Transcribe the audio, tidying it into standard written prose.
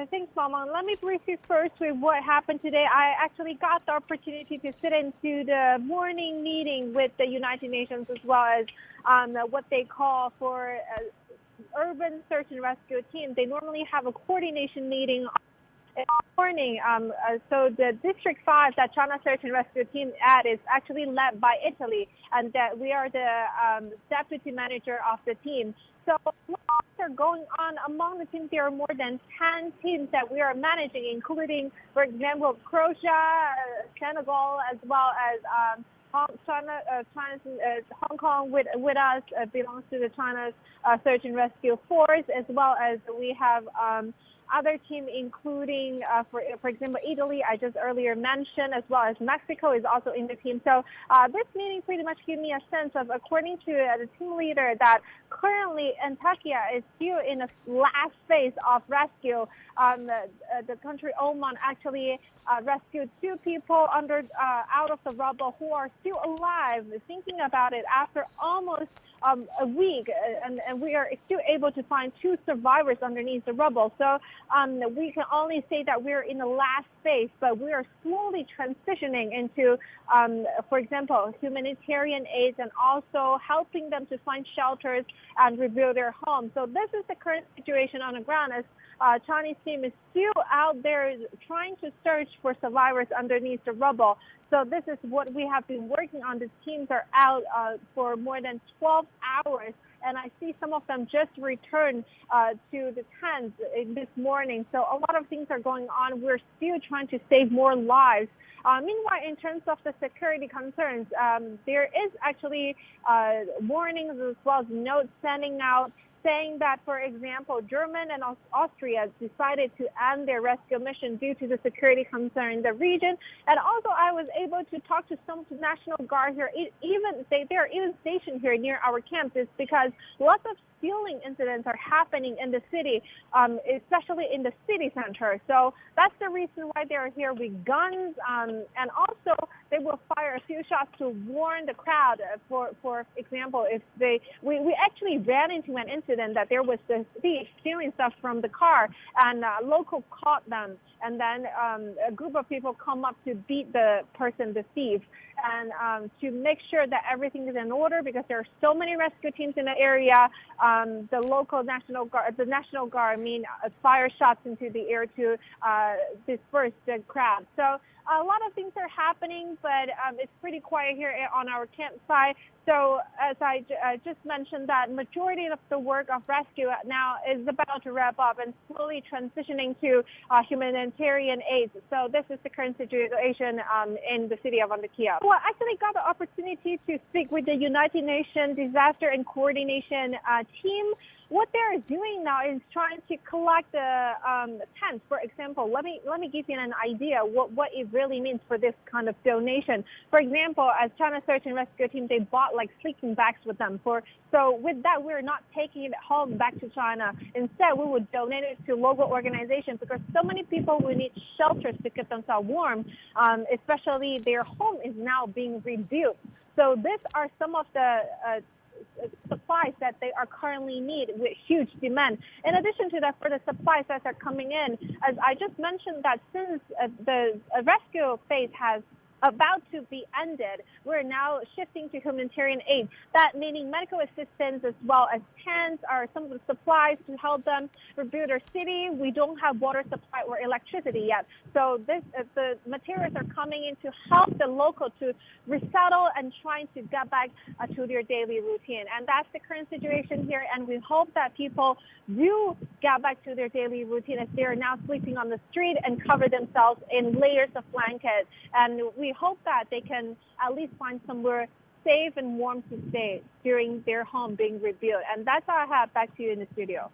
Thanks, Mama. Let me brief you first with what happened today. I actually got the opportunity to sit into the morning meeting with the United Nations as well as what they call for urban search and rescue team. They normally have a coordination meeting in the morning. So the District 5 that China Search and Rescue Team at is actually led by Italy, and that we are the deputy manager of the team. So lots are going on among the teams. There are more than 10 teams that we are managing, including, for example, Croatia, Senegal, as well as Hong Kong with us belongs to the China's Search and Rescue Force, as well as we have other team, including, for example, Italy, I just earlier mentioned, as well as Mexico is also in the team. So this meeting pretty much gave me a sense of, according to the team leader, that currently Antakya is still in the last phase of rescue. The country Oman actually rescued 2 people out of the rubble who are still alive. Thinking about it, after almost a week, and we are still able to find 2 survivors underneath the rubble. So we can only say that we're in the last phase, but we are slowly transitioning into, for example, humanitarian aid and also helping them to find shelters and rebuild their homes. So this is the current situation on the ground, as Chinese team is still out there trying to search for survivors underneath the rubble. So this is what we have been working on. The teams are out for more than 12 hours, and I see some of them just returned to the tents this morning. So a lot of things are going on. We're still trying to save more lives. Meanwhile, in terms of the security concerns, there is actually warnings as well as notes sending out saying that, for example, Germany and Austria decided to end their rescue mission due to the security concern in the region. And also, I was able to talk to some National Guard here. They are even stationed here near our campus because lots of stealing incidents are happening in the city, especially in the city center. So that's the reason why they are here with guns. And also, they will fire a few shots to warn the crowd. For example, if we actually ran into an incident that there was the thief stealing stuff from the car, and local caught them, and then a group of people come up to beat the thief, and to make sure that everything is in order, because there are so many rescue teams in the area. The local National Guard, fire shots into the air to disperse the crowd. So a lot of things are happening, but it's pretty quiet here on our campsite. So as I just mentioned, that majority of the work of rescue now is about to wrap up and slowly transitioning to humanitarian aid. So this is the current situation in the city of Antakya. Well, I actually got the opportunity to speak with the United Nations Disaster and Coordination team. What they're doing now is trying to collect the tents. For example, let me give you an idea what it really means for this kind of donation. For example, as China Search and Rescue Team, they bought like sleeping bags with them. So with that, we're not taking it home back to China. Instead, we would donate it to local organizations, because so many people will need shelters to keep themselves warm, especially their home is now being rebuilt. So these are some of the supplies that they are currently need with huge demand. In addition to that, for the supplies that are coming in, as I just mentioned, that since the rescue phase has about to be ended, we're now shifting to humanitarian aid. That meaning medical assistance as well as tents are some of the supplies to help them rebuild their city. We don't have water supply or electricity yet. So the materials are coming in to help the local to resettle and trying to get back to their daily routine. And that's the current situation here. And we hope that people do get back to their daily routine, as they are now sleeping on the street and cover themselves in layers of blankets. And we hope that they can at least find somewhere safe and warm to stay during their home being rebuilt. And that's all I have. Back to you in the studio.